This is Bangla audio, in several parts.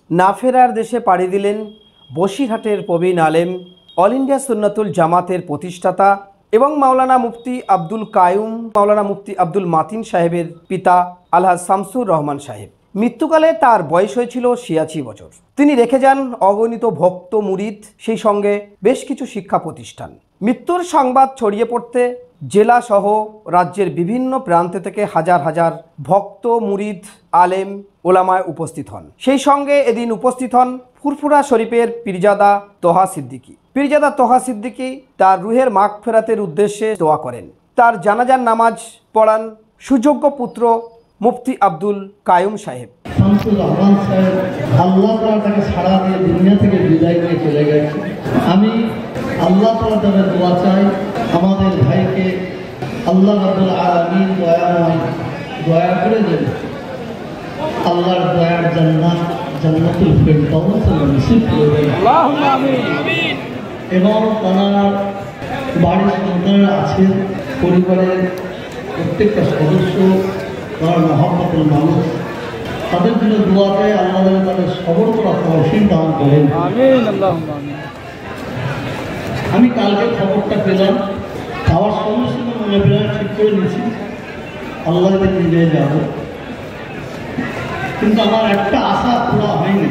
না ফেরার দেশে পাড়ি দিলেন বসিরহাটের প্রবীণ আলেম, অল ইন্ডিয়া সুন্নাতুল জামাতের প্রতিষ্ঠাতা এবং মাওলানা মুফতি আব্দুল কায়ুম, মাওলানা মুফতি আব্দুল মাতিন সাহেবের পিতা আলহাজ শামসুর রহমান সাহেব। মৃত্যুকালে তার বয়স হয়েছিল ৮৬ বছর। তিনি রেখে যান অগণিত ভক্ত মুরিদ, সেই সঙ্গে বেশ কিছু শিক্ষা প্রতিষ্ঠান। মৃত্যুর সংবাদ ছড়িয়ে পড়তে জেলা সহ রাজ্যের বিভিন্ন প্রান্ত থেকে হাজার হাজার ভক্ত মুরিদ আলেম ওলামায় উপস্থিত হন। সেই সঙ্গে এদিন উপস্থিত হন ফুরফুরা শরীফের পীরজাদা তোহা সিদ্দিকী। পীরজাদা তোহা সিদ্দিকী তার রুহের মাগফিরাতের উদ্দেশ্যে দোয়া করেন। তার জানাজার নামাজ পড়ান সুযোগ্য পুত্র মুফতি আব্দুল কায়ুম সাহেব। শামসুর রহমান সাহেব আল্লাহ তাআলা তাকে সাড়া দিয়ে দুনিয়া থেকে বিদায় নিয়ে চলে গেছে। আমি আল্লাহ তাআলা তাদের দোয়া চাই, আমাদের ভাইকে আল্লাহ রাব্বুল আলামিন দয়া করে দেন। আল্লাহর দয়ার জান্নাত, জান্নাতুল ফিরদাউস নসিব করে দেন। আল্লাহুম্মা আমিন। এবং তার বাড়ির সন্তানরা আছেন, পরিবারের প্রত্যেকটা সদস্য, তার মহব্বতের মানুষ, তাদের জন্য দোয়া চাই আল্লাহ তাদের সবর করা তৌফিক দান করেন। আমিন আল্লাহুম্মা আমিন। আমি কালকে খবরটা পেলাম, খাওয়ার সঙ্গে সঙ্গে মনে পেলাম, ঠিক করে নিয়েছি আল্লাহ নিয়ে যাব, কিন্তু আমার একটা আশা পুরো হয়নি,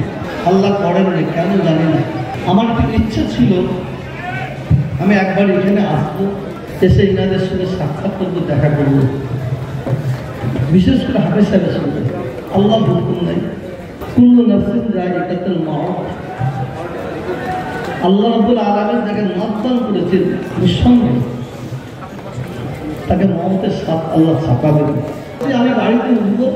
আল্লাহ করেননি, কেন জানি না। আমার একটা ইচ্ছে ছিল আমি একবার এখানে আসবো, এসে ইনাদের সঙ্গে সাক্ষাৎ করবো, দেখা করবো, বিশেষ করে হাফেজ সাহেবের সঙ্গে। আল্লাহ হুকুম নাই, কুল্লু নাফসিন যায়িকাতুল মাউত। আল্লাহ রাব্বুল আলামিন যাকে মাতদান করেছেন, নিঃসন্দেহে তাকে মওতের সাথ আল্লাহ ছাপাবে। আমি বাড়িতে উঠবো,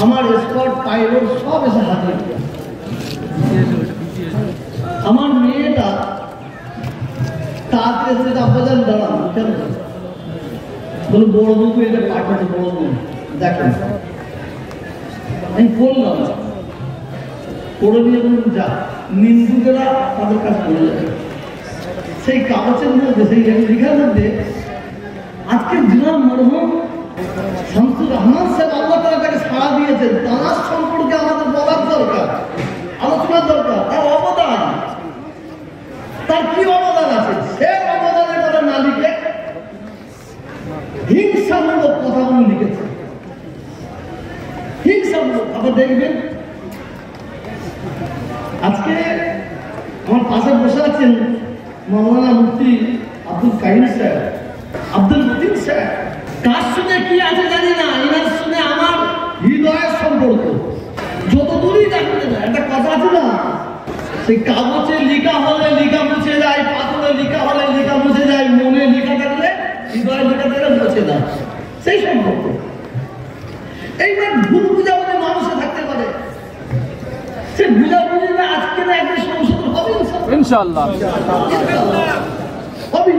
আমার স্কট পাইলট সব এসে হাজির। আমার মেয়েটা তাড়াতাড়ি আব্বাজান দাঁড়ান, কেন বলে বড় বউ এটা পাঠাতে, বড় বউ দেখেন। আমি বললাম পড়ে নিয়ে বলুন যা, নিন্দুকেরা তাদের কাছে পড়ে যাবে। সেই কাগজের মধ্যে, সেই লেখার মধ্যে আজকে জনাব মরহুম শামসুর রহমান সাহেব আল্লাহ তাআলা তাকে সাড়া দিয়েছেন, তার সম্পর্কে আমাদের বলার দরকার, আলোচনার দরকার। তার অবদান, তার কি অবদান আছে, সে অবদানের কথা না লিখে হিংসামূলক কথাগুলো লিখেছে, হিংসামূলক। আবার দেখবেন আজকে আমার পাশে বসে আছেন মাওলানা মুফতি আব্দুল কায়ুম সাহেব, আব্দুল মতিন সাহেব। কার সঙ্গে কি আছে জানি না, এনার সঙ্গে আমার হৃদয়ের সম্পর্ক যত দূরই দেখতে যায়। একটা কথা আছে না, সেই কাগজে লেখা হলে লেখা মুছে যায়, পাথরে লেখা হলে লেখা মুছে যায়, মনে লেখা থাকলে, হৃদয়ে লেখা থাকলে মুছে যায়, সেই সম্পর্ক। এইবার ভুল বুঝাবুঝি মানুষে থাকতে পারে, সে বুঝাবুঝি না আজকে না একদিন সংশোধন হবে ইনশাআল্লাহ, হবে।